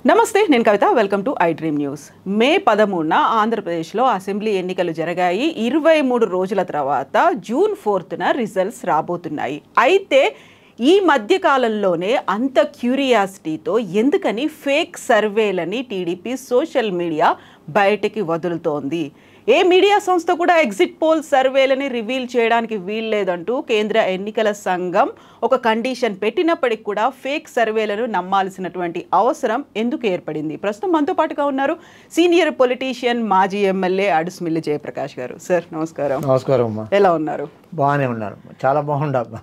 నమస్తే, నేను Kavitha. Welcome to iDream news. May 13న ఆంధ్రప్రదేశ్లో అసెంబ్లీ ఎన్నికలు జరిగాయి. 23 రోజుల తర్వాత జూన్ 4న రిజల్ట్స్ రాబోతున్నాయి. అయితే ఈ మధ్య కాలంలోనే అంత క్యూరియాసిటీతో ఎందుకని ఫేక్ సర్వేలని టీడీపీ సోషల్ మీడియా బయటికి వదులుతోంది? ఏ మీడియా సంస్థ కూడా ఎగ్జిట్ పోల్ సర్వేలని రివీల్ చేయడానికి వీల్లేదంటూ కేంద్ర ఎన్నికల సంఘం ఒక కండిషన్ పెట్టినప్పటికీ కూడా ఫేక్ సర్వేలను నమ్మాల్సినటువంటి అవసరం ఎందుకు ఏర్పడింది? ప్రస్తుతం మనతో పాటుగా ఉన్నారు సీనియర్ పొలిటీషియన్, మాజీ ఎమ్మెల్యే అడుసుమిల్లి జయప్రకాష్ గారు. సార్ నమస్కారం. నమస్కారం అమ్మా. ఎలా ఉన్నారు? బాగానే ఉన్నారు, చాలా బాగుండమ్మా.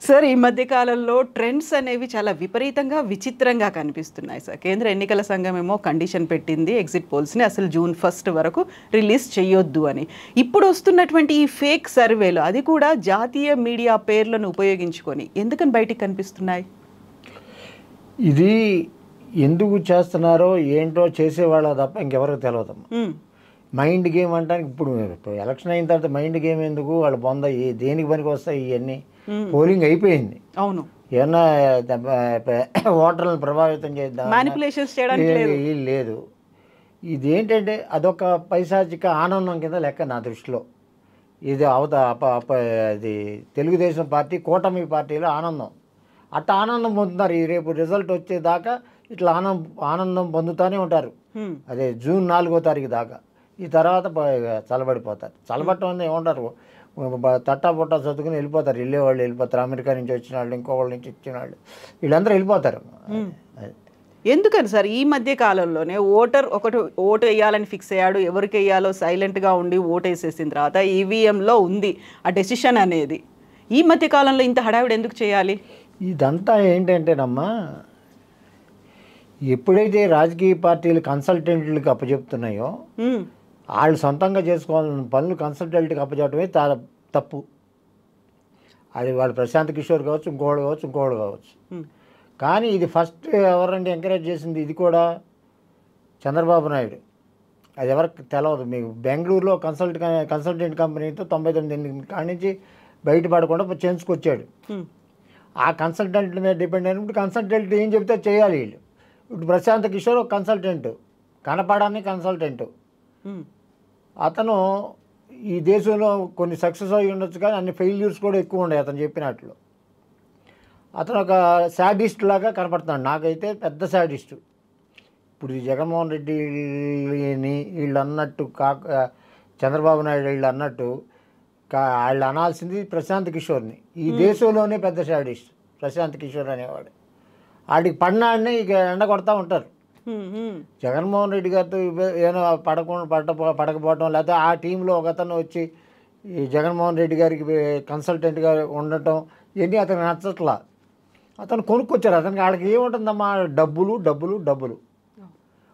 సార్, ఈ మధ్య కాలంలో ట్రెండ్స్ అనేవి చాలా విపరీతంగా విచిత్రంగా కనిపిస్తున్నాయి సార్. కేంద్ర ఎన్నికల సంఘం ఏమో కండిషన్ పెట్టింది ఎగ్జిట్ పోల్స్ని అసలు జూన్ 1 వరకు రిలీజ్ చేయొద్దు అని. ఇప్పుడు వస్తున్నటువంటి ఈ ఫేక్ సర్వేలు, అది కూడా జాతీయ మీడియా పేర్లను ఉపయోగించుకొని ఎందుకని బయటికి కనిపిస్తున్నాయి? ఇది ఎందుకు చేస్తున్నారో ఏంటో చేసేవాళ్ళ తప్ప ఇంకెవరికి తెలియదమ్మా. మైండ్ గేమ్ అంటానికి ఇప్పుడు ఎలక్షన్ అయిన తర్వాత మైండ్ గేమ్ ఎందుకు? వాళ్ళు బొంద దేనికి పనికి వస్తాయి ఇవన్నీ? పోలింగ్ అయిపోయింది. అవును, ఏమన్నా ఓటర్లను ప్రభావితం చేద్దాం లేదు. ఇదేంటంటే అదొక పైశాచిక ఆనందం కింద లెక్క నా దృష్టిలో. ఇది అది తెలుగుదేశం పార్టీ, కూటమి పార్టీలో ఆనందం. అట్లా ఆనందం పొందుతున్నారు. ఈ రేపు రిజల్ట్ వచ్చేదాకా ఇట్లా ఆనందం పొందుతూనే ఉంటారు. అదే జూన్ 4వ తారీఖు దాకా. ఈ తర్వాత చల్లబడిపోతారు. చల్లబట్టం అనేది ఏమంటారు, తట్టా పొట్టా చదువుకుని వెళ్ళిపోతారు. వెళ్ళేవాళ్ళు వెళ్ళిపోతారు. అమెరికా నుంచి వచ్చిన వాళ్ళు, ఇంకోళ్ళ నుంచి వచ్చిన వాళ్ళు, వీళ్ళందరూ వెళ్ళిపోతారు. ఎందుకని సార్ ఈ మధ్య కాలంలోనే ఓటు వేయాలని ఫిక్స్ అయ్యాడు, ఎవరికి వేయాలో సైలెంట్గా ఉండి ఓటు వేసేసిన తర్వాత ఈవీఎంలో ఉంది ఆ డెసిషన్ అనేది. ఈ మధ్య కాలంలో ఇంత హడావిడి ఎందుకు చేయాలి? ఇదంతా ఏంటంటేనమ్మా, ఎప్పుడైతే రాజకీయ పార్టీలు కన్సల్టెంట్లకు అప్పచెప్తున్నాయో వాళ్ళు సొంతంగా చేసుకోవాలని పనులు కన్సల్టెంట్కి అప్పచెప్పడమే తప్పు. అది వాళ్ళు ప్రశాంత్ కిషోర్ కావచ్చు, ఇంకోళ్ళు కావచ్చు. కానీ ఇది ఫస్ట్ ఎవరంటే ఎంకరేజ్ చేసింది ఇది కూడా చంద్రబాబు నాయుడు. అది ఎవరికి తెలియదు. మీకు బెంగళూరులో కన్సల్టెంట్ కంపెనీతో 99 కాడి నుంచి బయటపడకుండా చేయించుకొచ్చాడు. ఆ కన్సల్టెంట్ మీద డిపెండ్ అయినప్పుడు కన్సల్టెంట్ ఏం చెప్తే చేయాలి వీళ్ళు. ఇప్పుడు ప్రశాంత్ కిషోర్ ఒక కన్సల్టెంట్, కనపడాన్ని కన్సల్టెంట్. అతను ఈ దేశంలో కొన్ని సక్సెస్ అయ్యి ఉండొచ్చు, కానీ అన్ని ఫెయిల్యూర్స్ కూడా ఎక్కువ ఉన్నాయి అతను చెప్పినట్లు. అతను ఒక శాడిస్ట్ లాగా కనపడుతున్నాడు. నాకైతే పెద్ద శాడిస్టు. ఇప్పుడు ఈ జగన్మోహన్ రెడ్డిని వీళ్ళు అన్నట్టు చంద్రబాబు నాయుడు వీళ్ళు అన్నట్టు వాళ్ళు అనాల్సింది ప్రశాంత్ కిషోర్ని. ఈ దేశంలోనే పెద్ద శాడిస్ట్ ప్రశాంత్ కిషోర్ అనేవాడు. వాడికి పడినాడిని ఇక ఎండ కొడతా ఉంటారు. జగన్మోహన్ రెడ్డి గారితో ఏమైనా పడకపోవటం, లేకపోతే ఆ టీంలో ఒక అతను వచ్చి ఈ జగన్మోహన్ రెడ్డి గారికి కన్సల్టెంట్గా ఉండటం, ఇవన్నీ అతనికి నచ్చట్లా. అతను కొనుక్కొచ్చారు. అతనికి వాళ్ళకి ఏముంటుందమ్మా, డబ్బులు.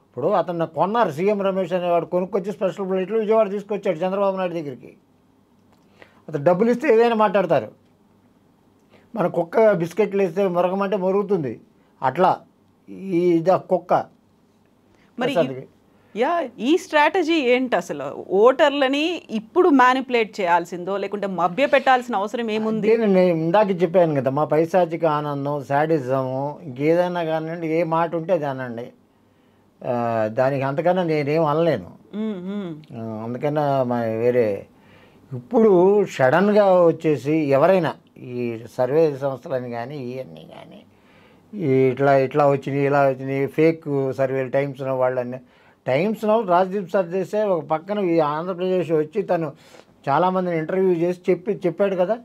ఇప్పుడు అతను కొన్నారు. సీఎం రమేష్ అనేవాడు కొనుక్కొచ్చి స్పెషల్ ఫ్లైట్లు విజయవాడ తీసుకొచ్చాడు చంద్రబాబు నాయుడు దగ్గరికి. అతను డబ్బులు ఇస్తే ఏదైనా మాట్లాడతారు. మన కుక్క బిస్కెట్లు ఇస్తే మొరగమంటే మొరుగుతుంది. అట్లా ఇది కుక్క. మరి ఈ స్ట్రాటజీ ఏంటి అసలు? ఓటర్లని ఇప్పుడు మ్యానిపులేట్ చేయాల్సిందో లేకుంటే మభ్య పెట్టాల్సిన అవసరం ఏముంది? నేను ఇందాక చెప్పాను కదా, మా పైశాచిక ఆనందం, శాడిజము, ఇంకేదైనా కానివ్వండి, ఏ మాట ఉంటే అది అనండి. దానికి అంతకన్నా నేనేం అనలేను. అందుకన్నా వేరే ఇప్పుడు సడన్గా వచ్చేసి ఎవరైనా ఈ సర్వే సంస్థలని కానీ ఇవన్నీ కానీ ఇట్లా వచ్చినాయి, ఇలా వచ్చినాయి ఫేక్ సర్వేలు. టైమ్స్ నౌ రాజ్దీప్ సర్దేశే ఒక పక్కన ఈ ఆంధ్రప్రదేశ్ వచ్చి తను చాలామందిని ఇంటర్వ్యూ చేసి చెప్పాడు కదా.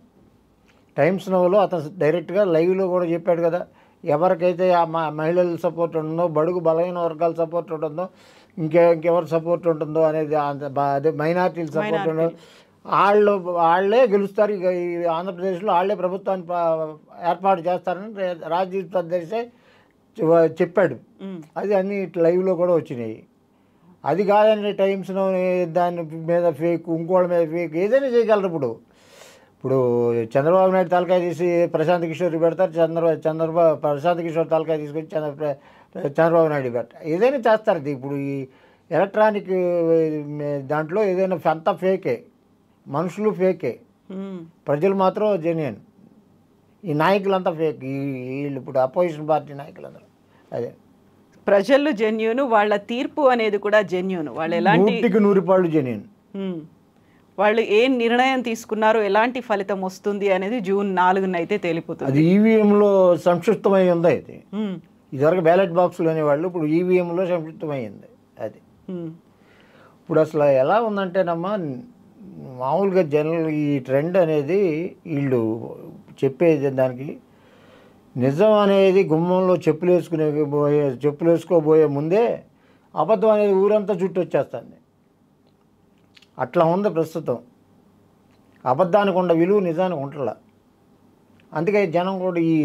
టైమ్స్ నౌలో అతను డైరెక్ట్గా లైవ్లో కూడా చెప్పాడు కదా, ఎవరికైతే ఆ మహిళల సపోర్ట్ ఉంటుందో, బడుగు బలహీన వర్గాల సపోర్ట్ ఉంటుందో, ఇంకెవరి సపోర్ట్ ఉంటుందో అనేది, అదే మైనార్టీల సపోర్ట్ ఉండదు, వాళ్ళే గెలుస్తారు. ఇక ఈ ఆంధ్రప్రదేశ్లో వాళ్ళే ప్రభుత్వాన్ని ఏర్పాటు చేస్తారని రాజ్దీప్ సర్దేశే చెప్పాడు. అది అన్ని లైవ్లో కూడా వచ్చినాయి. అది కాదండి టైమ్స్లో దాని మీద ఫేక్, ఇంకోళ్ళ మీద ఫేక్, ఏదైనా చేయగలరు. ఇప్పుడు చంద్రబాబు నాయుడు తలకాయ తీసి ప్రశాంత్ కిషోర్ పెడతారు, ప్రశాంత్ కిషోర్ తలకాయ తీసుకొచ్చి చంద్రబాబు నాయుడు పెడతారు, ఏదైనా చేస్తారు. ఇప్పుడు ఈ ఎలక్ట్రానిక్ దాంట్లో ఏదైనా అంతా ఫేకే, మనుషులు ఫేకే. ప్రజలు మాత్రం జెన్యున్. ఈ నాయకులంతా ఫేక్. వీళ్ళు ఇప్పుడు అపోజిషన్ పార్టీ నాయకులందరూ అదే. ప్రజలు జెన్యూన్, వాళ్ళ తీర్పు అనేది కూడా జెన్యూన్. వాళ్ళు ఎలాంటి 100% జెన్యున్. వాళ్ళు ఏ నిర్ణయం తీసుకున్నారో, ఎలాంటి ఫలితం వస్తుంది అనేది జూన్ 4న అయితే తేలిపోతుంది. అది ఈవీఎంలో సంక్షిప్తమై ఉంది. అది ఇదివరకు బ్యాలెట్ బాక్సులు అనేవాళ్ళు, ఇప్పుడు ఈవీఎంలో సంక్షిప్తమైంది అది. ఇప్పుడు అసలు ఎలా ఉందంటేనమ్మా, మామూలుగా జనరల్ ఈ ట్రెండ్ అనేది వీళ్ళు చెప్పేది దానికి నిజం అనేది గుమ్మంలో చెప్పులు వేసుకోబోయే ముందే అబద్ధం అనేది ఊరంతా చుట్టూ వచ్చేస్తుంది. అట్లా ఉంది ప్రస్తుతం. అబద్ధానికి ఉన్న విలువ నిజానికి ఉంటలా. అందుకే జనం కూడా ఈ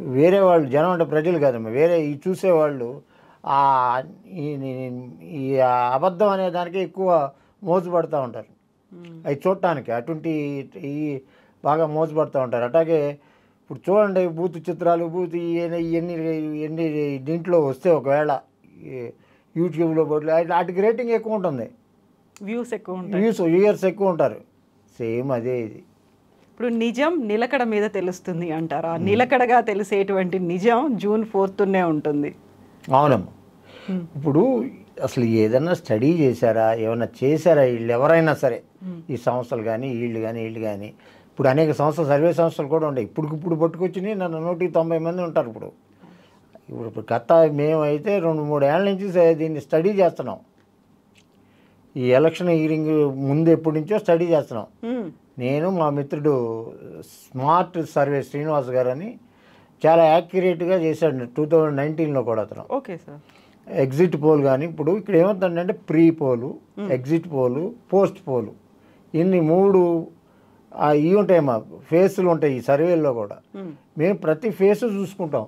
వేరే వాళ్ళు, జనం అంటే ప్రజలు కాదమ్మా, వేరే ఈ చూసేవాళ్ళు ఈ అబద్ధం అనే దానికి ఎక్కువ మోసపడుతూ ఉంటారు. అవి చూడటానికి అటువంటి ఈ బాగా మోసపడుతూ ఉంటారు. అట్లాగే ఇప్పుడు చూడండి, బూత్ చిత్రాలు, బూత్ ఎన్ని దీంట్లో వస్తే ఒకవేళ యూట్యూబ్లో పోట్లు వాటికి రేటింగ్ ఎక్కువ ఉంటుంది, వ్యూస్ ఎక్కువ వ్యూయర్స్ ఎక్కువ ఉంటారు. సేమ్ అదే ఇది. ఇప్పుడు నిజం నిలకడ మీద తెలుస్తుంది అంటారా? నిలకడగా తెలిసేటువంటి నిజం జూన్ 4నే ఉంటుంది. అవునమ్మా. ఇప్పుడు అసలు ఏదన్నా స్టడీ చేశారా, ఏమన్నా చేశారా వీళ్ళు ఎవరైనా సరే, ఈ సంస్థలు కానీ వీళ్ళు కానీ ఇప్పుడు అనేక సంస్థలు, సర్వే సంస్థలు కూడా ఉన్నాయి. ఇప్పుడు పట్టుకొచ్చినాయి. నన్ను 190 మంది ఉంటారు. ఇప్పుడు గత మేమైతే 2-3 ఏళ్ళ నుంచి దీన్ని స్టడీ చేస్తున్నాం. ఈ ఎలక్షన్ హీరింగ్ ముందు ఎప్పటి నుంచో స్టడీ చేస్తున్నాం. నేను, మా మిత్రుడు స్మార్ట్ సర్వే శ్రీనివాస్ గారు అని చాలా యాక్యురేట్గా చేశాడు 2019లో కూడా అతను. Okay sir. ఎగ్జిట్ పోల్ కానీ ఇప్పుడు ఇక్కడ ఏమవుతుందంటే pre poll, exit poll, post poll, ఇన్ని 3 ఇవి ఉంటాయి. మా ఫేసులు ఉంటాయి ఈ సర్వేల్లో కూడా. మేము ప్రతి ఫేసు చూసుకుంటాం.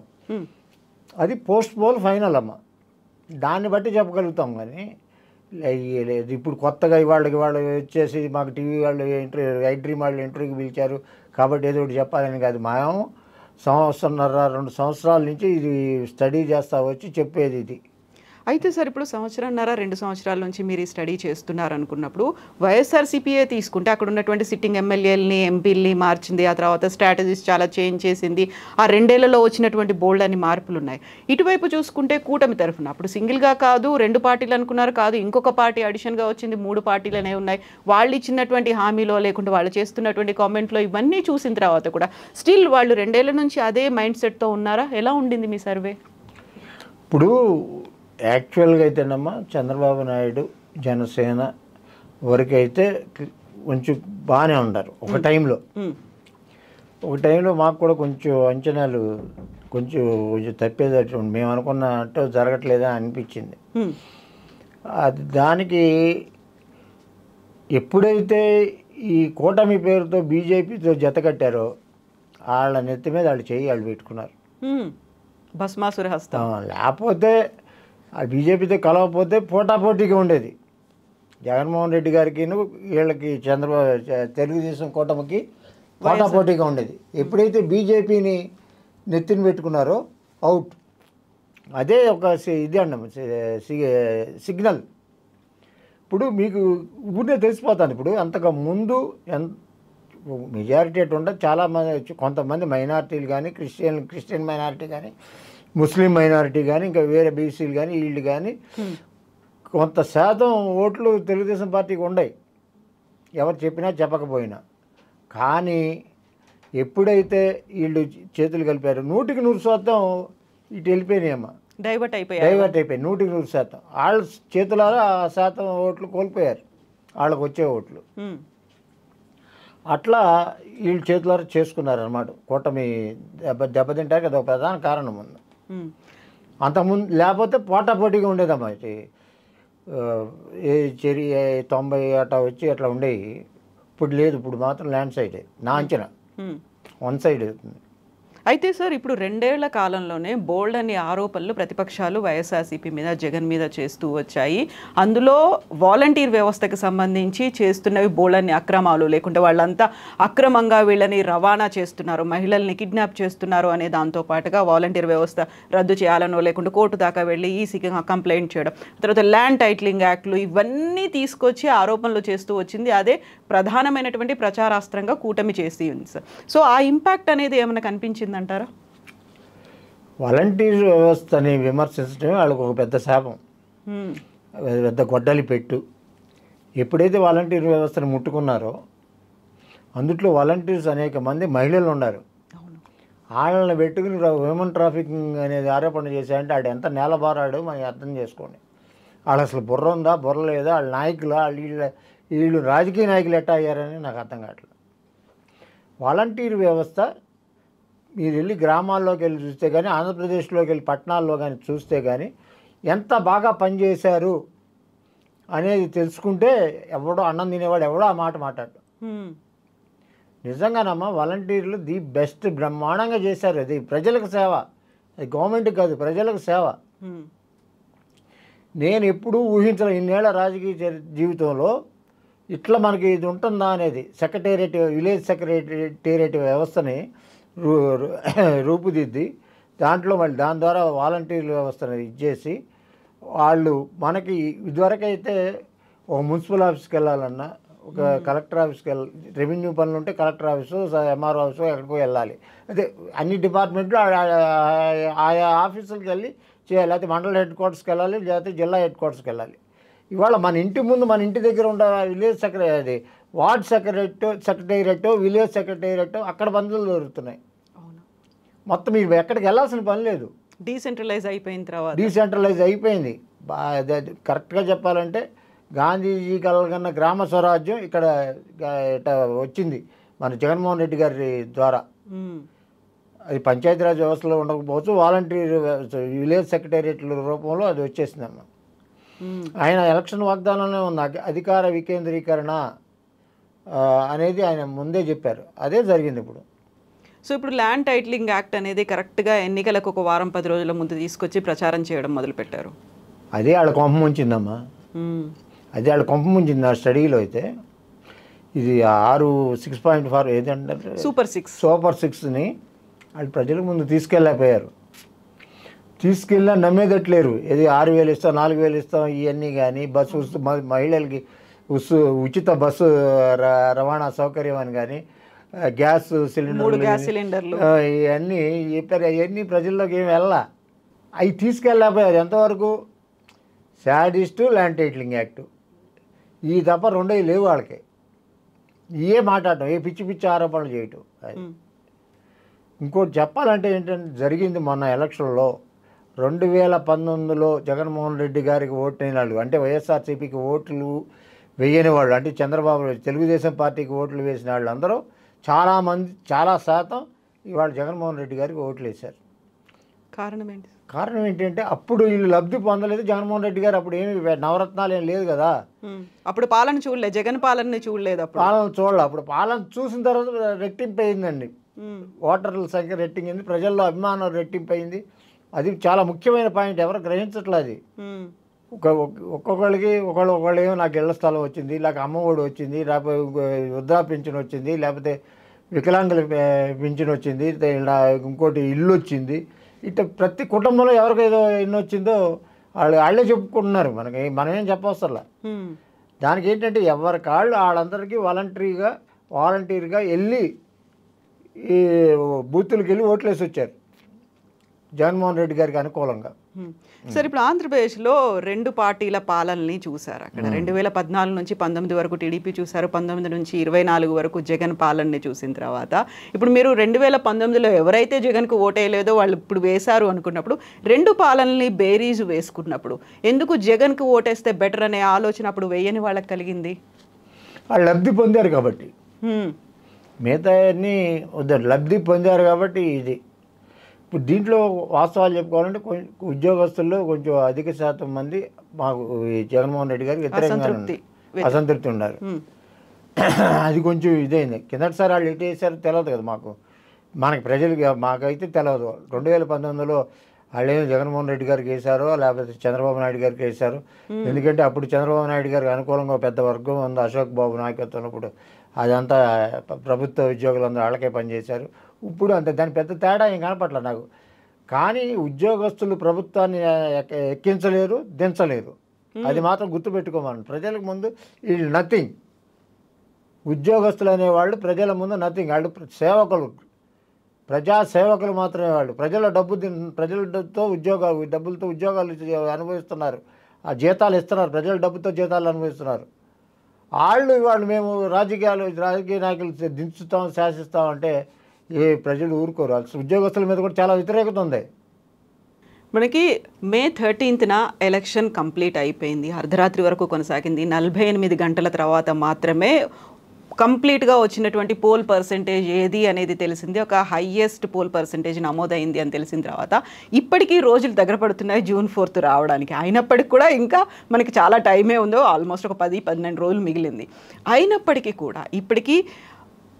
అది పోస్ట్ పోల్ ఫైనల్ అమ్మ. దాన్ని బట్టి చెప్పగలుగుతాం. కానీ లేదు ఇప్పుడు కొత్తగా వాళ్ళు వచ్చేసి మాకు టీవీ వాళ్ళు ఐ డ్రీమ్ వాళ్ళు ఇంటర్వ్యూకి పిలిచారు కాబట్టి ఏదో ఒకటి చెప్పాలని కాదు. మేము 1.5-2 సంవత్సరాల నుంచి ఇది స్టడీ చేస్తా వచ్చి చెప్పేది ఇది. అయితే సార్, ఇప్పుడు 1.5-2 సంవత్సరాల నుంచి మీరు ఈ స్టడీ చేస్తున్నారు అనుకున్నప్పుడు, వైఎస్ఆర్సీపీఏ తీసుకుంటే అక్కడ ఉన్నటువంటి సిట్టింగ్ ఎమ్మెల్యేలని, ఎంపీలని మార్చింది. ఆ తర్వాత స్ట్రాటజీస్ చాలా చేంజ్ చేసింది. ఆ 2 ఏళ్లలో వచ్చినటువంటి బోల్డ్ అని మార్పులు ఉన్నాయి. ఇటువైపు చూసుకుంటే కూటమి తరఫున అప్పుడు సింగిల్గా కాదు, 2 పార్టీలు అనుకున్నారు కాదు, ఇంకొక పార్టీ అడిషన్గా వచ్చింది, 3 పార్టీలు అనేవి ఉన్నాయి. వాళ్ళు ఇచ్చినటువంటి హామీలో లేకుంటే వాళ్ళు చేస్తున్నటువంటి కామెంట్లో ఇవన్నీ చూసిన తర్వాత కూడా స్టిల్ వాళ్ళు 2 ఏళ్ల నుంచి అదే మైండ్ సెట్తో ఉన్నారా? ఎలా ఉండింది మీ సర్వే? ఇప్పుడు యాక్చువల్గా అయితేనమ్మా చంద్రబాబు నాయుడు, జనసేన వరకైతే కొంచెం బాగానే ఉన్నారు ఒక టైంలో. మాకు కూడా కొంచెం అంచనాలు కొంచెం తప్పేటట్టు మేము అనుకున్నట్టు జరగట్లేదని అనిపించింది. దానికి ఎప్పుడైతే ఈ కూటమి పేరుతో బీజేపీతో జత కట్టారో వాళ్ళ నెత్తి మీద వాళ్ళు పెట్టుకున్నారు భస్మాసుర హస్తం. లేకపోతే బీజేపీతో కలవకపోతే పోటాపోటీగా ఉండేది. జగన్మోహన్ రెడ్డి గారికి వీళ్ళకి తెలుగుదేశం కూటమికి పోటాపోటీగా ఉండేది. ఎప్పుడైతే బీజేపీని నెత్తిని పెట్టుకున్నారో అవుట్. అదే ఒక ఇది అన్నమాట సిగ్నల్. ఇప్పుడు మీకు ఊరినే తెలిసిపోతాను. ఇప్పుడు అంతకు ముందు మెజారిటీ అటు ఉండదు. చాలామంది కొంతమంది మైనారిటీలు కానీ, క్రిస్టియన్ మైనారిటీ కానీ, ముస్లిం మైనారిటీ కానీ, ఇంకా వేరే బీసీలు కానీ, వీళ్ళు కానీ కొంత శాతం ఓట్లు తెలుగుదేశం పార్టీకి ఉన్నాయి, ఎవరు చెప్పినా చెప్పకపోయినా. కానీ ఎప్పుడైతే వీళ్ళు చేతులు కలిపారు 100% ఇటు వెళ్ళిపోయినాయమ్మా, డైవర్ట్ అయిపోయి 100% వాళ్ళ చేతులారా ఆ శాతం ఓట్లు కోల్పోయారు, వాళ్ళకు వచ్చే ఓట్లు. అట్లా వీళ్ళు చేతులారా చేసుకున్నారన్నమాట. కూటమి దెబ్బతింటారు కదా, ఒక ప్రధాన కారణం ఉంది. అంతకుముందు లేకపోతే పోటాపోటీగా ఉండేదమ్మా. 90 అట్లా వచ్చి అట్లా ఉండేవి. ఇప్పుడు లేదు. ఇప్పుడు మాత్రం ల్యాండ్ సైడ్ నా అంచనా 1 సైడ్ అవుతుంది. అయితే సార్ ఇప్పుడు 2 ఏళ్ల కాలంలోనే బోల్డ్ అనే ఆరోపణలు ప్రతిపక్షాలు వైఎస్ఆర్సీపీ మీద జగన్ మీద చేస్తూ వచ్చాయి. అందులో వాలంటీర్ వ్యవస్థకు సంబంధించి చేస్తున్నవి బోల్డ్ అనే అక్రమాలు, లేకుంటే వాళ్ళంతా అక్రమంగా వీళ్ళని రవాణా చేస్తున్నారు, మహిళల్ని కిడ్నాప్ చేస్తున్నారు అనే దాంతో పాటుగా వాలంటీర్ వ్యవస్థ రద్దు చేయాలనో లేకుంటే కోర్టు దాకా వెళ్ళి ఈసీకి కంప్లైంట్ చేయడం, తర్వాత ల్యాండ్ టైటిలింగ్ యాక్ట్లు ఇవన్నీ తీసుకొచ్చి ఆరోపణలు చేస్తూ వచ్చింది. అదే ప్రధానమైనటువంటి ప్రచారాస్త్రంగా కూటమి చేసి ఉంది సార్. సో ఆ ఇంపాక్ట్ అనేది ఏమైనా కనిపించిందంటారా? వాలంటీర్ వ్యవస్థని విమర్శించడమే వాళ్ళకు ఒక పెద్ద శాపం, పెద్ద గొడ్డలి పెట్టు. ఎప్పుడైతే వాలంటీర్ వ్యవస్థను ముట్టుకున్నారో అందుట్లో వాలంటీర్స్ అనేక మంది మహిళలు ఉన్నారు. వాళ్ళని పెట్టుకుని హ్యూమన్ ట్రాఫికింగ్ అనేది ఆరోపణ చేశారంటే ఆడు ఎంత నేలబారాడో మనం అర్థం చేసుకోండి. వాళ్ళు అసలు బుర్ర ఉందా, బుర్ర లేదా, వాళ్ళ నాయకులు వీళ్ళు రాజకీయ నాయకులు ఎట్టా అయ్యారని నాకు అర్థం కావట్లేదు. వాలంటీర్ వ్యవస్థ మీరు వెళ్ళి గ్రామాల్లోకి వెళ్ళి చూస్తే కానీ, ఆంధ్రప్రదేశ్లోకి వెళ్ళి పట్టణాల్లో కానీ చూస్తే కానీ ఎంత బాగా పనిచేశారు అనేది తెలుసుకుంటే ఎవడో అన్నం తినేవాడు ఎవడో ఆ మాట మాట్లాడు. నిజంగానమ్మా వాలంటీర్లు ది బెస్ట్, బ్రహ్మాండంగా చేశారు. అది ప్రజలకు సేవ, అది గవర్నమెంట్కి కాదు, ప్రజలకు సేవ. నేను ఎప్పుడూ ఊహించలే ఇన్నేళ్ల రాజకీయ జీవితంలో ఇట్లా మనకి ఇది ఉంటుందా అనేది. సెక్రటేరియట్, విలేజ్ సెక్రటేరియట్ వ్యవస్థని రూపుదిద్ది దాంట్లో మళ్ళీ దాని ద్వారా వాలంటీర్ల వ్యవస్థను ఇచ్చేసి వాళ్ళు మనకి ఇదివరకైతే ఒక మున్సిపల్ ఆఫీస్కి వెళ్ళాలన్నా, ఒక కలెక్టర్ ఆఫీస్కి రెవెన్యూ పనులు ఉంటే కలెక్టర్ ఆఫీసు, ఎంఆర్ఓ ఆఫీసు ఎక్కడికో వెళ్ళాలి. అదే అన్ని డిపార్ట్మెంట్లు ఆయా ఆఫీసులకు వెళ్ళి చేయాలి. లేకపోతే మండల హెడ్ క్వార్టర్స్కి వెళ్ళాలి, లేకపోతే జిల్లా హెడ్ క్వార్టర్స్కి వెళ్ళాలి. ఇవాళ మన ఇంటి ముందు, మన ఇంటి దగ్గర ఉండే విలేజ్ అది వార్డ్ సెక్రటేరియట్, విలేజ్ సెక్రటేరియట్ అక్కడ పనులు దొరుకుతున్నాయి. మొత్తం మీరు ఎక్కడికి వెళ్ళాల్సిన పని లేదు. డీసెంట్రలైజ్ అయిపోయింది. కరెక్ట్గా చెప్పాలంటే గాంధీజీ కలగన్న గ్రామ స్వరాజ్యం ఇక్కడ వచ్చింది మన జగన్మోహన్ రెడ్డి గారి ద్వారా. అది పంచాయతీరాజ్ వ్యవస్థలో ఉండకపోవచ్చు, వాలంటీర్ విలేజ్ సెక్రటేరియట్ల రూపంలో అది వచ్చేసిందమ్మ. ఆయన ఎలక్షన్ వాగ్దానంలో ఉన్న అధికార వికేంద్రీకరణ అనేది ఆయన ముందే చెప్పారు. అదే జరిగింది ఇప్పుడు. సో ఇప్పుడు ల్యాండ్ టైటిలింగ్ యాక్ట్ అనేది కరెక్ట్గా ఎన్నికలకు ఒక వారం 10 రోజుల ముందు తీసుకొచ్చి ప్రచారం చేయడం మొదలుపెట్టారు. అదే వాళ్ళ కొంప ముంచిందమ్మా, అదే వాళ్ళ కొంప ముంచింది. నా స్టడీలో అయితే ఇది 6.4 ఏదంటారు సూపర్ 6ని వాళ్ళు ప్రజల ముందు తీసుకెళ్ళకపోయారు. తీసుకెళ్ళినా నమ్మేదట్లేరు. ఇది 6,000 ఇస్తాం, 4,000 ఇస్తాం ఇవన్నీ కానీ, బస్సు మహిళలకి ఉచిత బస్సు రవాణా సౌకర్యం అని కానీ, గ్యాస్ సిలిండర్లు ఇవన్నీ చెప్పారు. అవన్నీ ప్రజల్లోకి ఏమి వెళ్ళా, అవి తీసుకెళ్ళకపోయారు. ఎంతవరకు శాడిస్టు ల్యాండ్ టైటిలింగ్ యాక్ట్ ఈ తప్ప రెండో లేవు వాళ్ళకి. ఏ మాట్లాడటం, ఏ పిచ్చి పిచ్చి ఆరోపణలు చేయటం. ఇంకోటి చెప్పాలంటే ఏంటంటే జరిగింది మొన్న ఎలక్షన్లో 2019లో జగన్మోహన్ రెడ్డి గారికి ఓటైన వాళ్ళు, అంటే వైఎస్ఆర్సీపీకి ఓట్లు వేయని వాళ్ళు, అంటే చంద్రబాబు తెలుగుదేశం పార్టీకి ఓట్లు వేసిన వాళ్ళు అందరూ చాలామంది, చాలా శాతం ఇవాళ జగన్మోహన్ రెడ్డి గారికి ఓట్లు వేశారు. కారణం ఏంటంటే అప్పుడు వీళ్ళు లబ్ధి పొందలేదు. జగన్మోహన్ రెడ్డి గారు అప్పుడు ఏమి నవరత్నాలు ఏం లేదు కదా, అప్పుడు పాలన చూడలేదు, జగన్ పాలన చూడలేదు, పాలన చూడాలి. అప్పుడు పాలన చూసిన తర్వాత రెట్టింపు అయిందండి, ఓటర్ల సంఖ్య రెట్టించింది, ప్రజల్లో అభిమానం రెట్టింపు అయింది. అది చాలా ముఖ్యమైన పాయింట్, ఎవరు గ్రహించట్లేదు అది. ఒక్కొక్కళ్ళకి ఒకళ్ళు ఏమో నాకు ఇళ్ల స్థలం వచ్చింది, లేక అమ్మఒడి వచ్చింది, లేకపోతే వృద్ధా పింఛన్ వచ్చింది, లేకపోతే వికలాంగుల పింఛన్ వచ్చింది, ఇంకోటి ఇల్లు వచ్చింది. ఇట్లా ప్రతి కుటుంబంలో ఎవరికైదో ఎన్ని వచ్చిందో వాళ్ళే చెప్పుకుంటున్నారు. మనమేం చెప్పవసరలా. దానికి ఏంటంటే ఎవరి కాళ్ళు వాళ్ళందరికీ వాలంటీర్గా వెళ్ళి ఈ బూతులకి వెళ్ళి ఓట్లేసి వచ్చారు జగన్మోహన్ రెడ్డి గారికి అనుకూలంగా. సార్ ఇప్పుడు ఆంధ్రప్రదేశ్లో 2 పార్టీల పాలనని చూసారు. అక్కడ 2014 నుంచి 19 వరకు టీడీపీ చూసారు, 19 నుంచి 24 వరకు జగన్ పాలనని చూసిన తర్వాత ఇప్పుడు మీరు 2019లో ఎవరైతే జగన్కు ఓటేయలేదో వాళ్ళు ఇప్పుడు వేశారు అనుకున్నప్పుడు 2 పాలనని బేరీజు వేసుకున్నప్పుడు ఎందుకు జగన్కు ఓటేస్తే బెటర్ అనే ఆలోచన అప్పుడు వేయని వాళ్ళకి కలిగింది? వాళ్ళు లబ్ధి పొందారు కాబట్టి. మిగతా అన్నీ లబ్ధి పొందారు కాబట్టి. ఇది ఇప్పుడు దీంట్లో వాస్తవాలు చెప్పుకోవాలంటే ఉద్యోగస్తుల్లో కొంచెం అధిక శాతం మంది మాకు జగన్మోహన్ రెడ్డి గారికి వ్యతిరేకంగా అసంతృప్తి ఉన్నారు. అది కొంచెం ఇదైంది. కిందటిసారి వాళ్ళు ఎటు వేసారో తెలియదు కదా మాకు. మనకి ప్రజలకి మాకైతే తెలియదు 2019లో వాళ్ళేమో జగన్మోహన్ రెడ్డి గారికి వేశారో లేకపోతే చంద్రబాబు నాయుడు గారికి వేశారు. ఎందుకంటే అప్పుడు చంద్రబాబు నాయుడు గారికి అనుకూలంగా పెద్ద వర్గం ఉంది, అశోక్ బాబు నాయకత్వంలో. ఇప్పుడు అదంతా ప్రభుత్వ ఉద్యోగులందరూ వాళ్ళకే పనిచేశారు. ఇప్పుడు అంతే, దాని పెద్ద తేడా ఏం కనపట్ల నాకు. కానీ ఉద్యోగస్తులు ప్రభుత్వాన్ని ఎక్కించలేరు, దించలేరు. అది మాత్రం గుర్తుపెట్టుకోమని. ప్రజలకు ముందు వీళ్ళు నథింగ్. ఉద్యోగస్తులు అనేవాళ్ళు ప్రజల ముందు నథింగ్. వాళ్ళు సేవకులు, ప్రజా సేవకులు మాత్రమే. వాళ్ళు ప్రజల డబ్బులతో ఉద్యోగాలు అనుభవిస్తున్నారు. ఆ జీతాలు ఇస్తున్నారు, ప్రజల డబ్బుతో జీతాలు అనుభవిస్తున్నారు. వాళ్ళు మేము రాజకీయ నాయకులు దించుతాం, శాసిస్తాం అంటే ఏ ప్రజలు ఊరుకోరు. ఉద్యోగస్తుల మీద కూడా చాలా వ్యతిరేకత ఉంది. మనకి మే 13న ఎలక్షన్ కంప్లీట్ అయిపోయింది, అర్ధరాత్రి వరకు కొనసాగింది. 48 గంటల తర్వాత మాత్రమే కంప్లీట్గా వచ్చినటువంటి పోల్ పర్సెంటేజ్ ఏది అనేది తెలిసింది. ఒక హైయెస్ట్ పోల్ పర్సెంటేజ్ నమోదైంది అని తెలిసిన తర్వాత ఇప్పటికీ రోజులు దగ్గర పడుతున్నాయి జూన్ 4 రావడానికి. అయినప్పటికీ కూడా ఇంకా మనకి చాలా టైమే ఉందో, ఆల్మోస్ట్ ఒక 10-12 రోజులు మిగిలింది. అయినప్పటికీ కూడా ఇప్పటికీ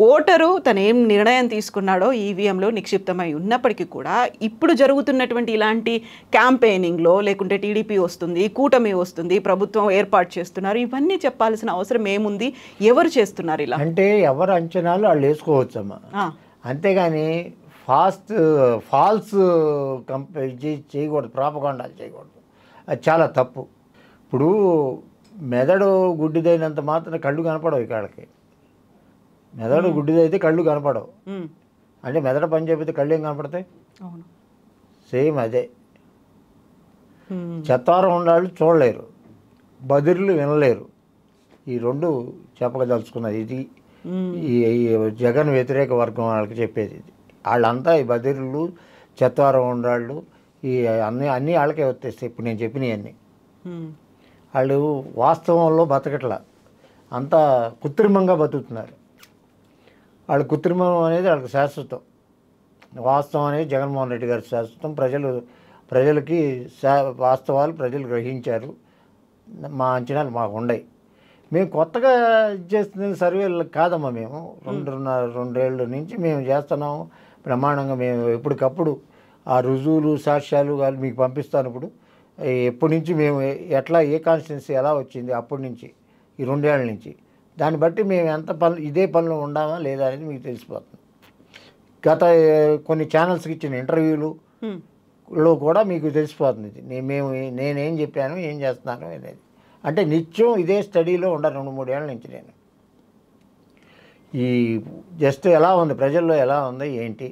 ఓటరు తను ఏం నిర్ణయం తీసుకున్నాడో ఈవీఎంలో నిక్షిప్తమై ఉన్నప్పటికీ కూడా ఇప్పుడు జరుగుతున్నటువంటి ఇలాంటి క్యాంపెయినింగ్లో, లేకుంటే టీడీపీ వస్తుంది, కూటమి వస్తుంది, ప్రభుత్వం ఏర్పాటు చేస్తున్నారు, ఇవన్నీ చెప్పాల్సిన అవసరం ఏముంది? ఎవరు చేస్తున్నారు ఇలా? అంటే ఎవరు అంచనాలు వాళ్ళు వేసుకోవచ్చమ్మా, అంతేగాని ఫాల్స్ చేయకూడదు, ప్రాపగాండాలు చేయకూడదు. అది చాలా తప్పు. ఇప్పుడు మెదడు గుడ్డిదైనంత మాత్రం కళ్ళు కనపడవు. ఇక్కడికి మెదడు గుడ్డిదైతే కళ్ళు కనపడవు. అంటే మెదడు పని చెప్పితే కళ్ళు ఏం కనపడతాయి? సేమ్ అదే. చెత్తారం ఉండాళ్ళు చూడలేరు, బదిర్లు వినలేరు. ఈ రెండు చెప్పదలుచుకున్నది. ఇది ఈ జగన్ వ్యతిరేక వర్గం వాళ్ళకి చెప్పేది. ఇది వాళ్ళంతా ఈ బదిర్లు, చెత్తారం ఉండాళ్ళు, ఈ అన్నీ వాళ్ళకే వచ్చేస్తాయి. ఇప్పుడు నేను చెప్పినవన్నీ వాళ్ళు వాస్తవంలో బతకట్లా, అంతా కృత్రిమంగా బతుకుతున్నారు. వాళ్ళు కృత్రిమం అనేది వాళ్ళకి శాశ్వతం, వాస్తవం అనేది జగన్మోహన్ రెడ్డి గారి శాశ్వతం. ప్రజలకి వాస్తవాలు ప్రజలు గ్రహించారు. మా అంచనాలు మాకు ఉన్నాయి. మేము కొత్తగా చేస్తున్న సర్వేలు కాదమ్మా. మేము 2 ఏళ్ళ నుంచి మేము చేస్తున్నాము బ్రహ్మాండంగా. మేము ఎప్పటికప్పుడు ఆ రుజువులు, సాక్ష్యాలు మీకు పంపిస్తాను. ఇప్పుడు ఎప్పటి నుంచి మేము ఎట్లా, ఏ కాన్స్టిట్యున్సీ ఎలా వచ్చింది అప్పటి నుంచి, ఈ 2 ఏళ్ళ నుంచి, దాన్ని బట్టి మేము ఎంత ఇదే పనులు ఉండామా లేదా అనేది మీకు తెలిసిపోతుంది. గత కొన్ని ఛానల్స్కి ఇచ్చిన ఇంటర్వ్యూలో కూడా మీకు తెలిసిపోతుంది నేనేం చెప్పాను, ఏం చేస్తున్నాను అనేది. అంటే నిత్యం ఇదే స్టడీలో ఉండాలి 2-3 ఏళ్ళ నుంచి. నేను ఈ జస్ట్ ఎలా ఉంది, ప్రజల్లో ఎలా ఉంది ఏంటి,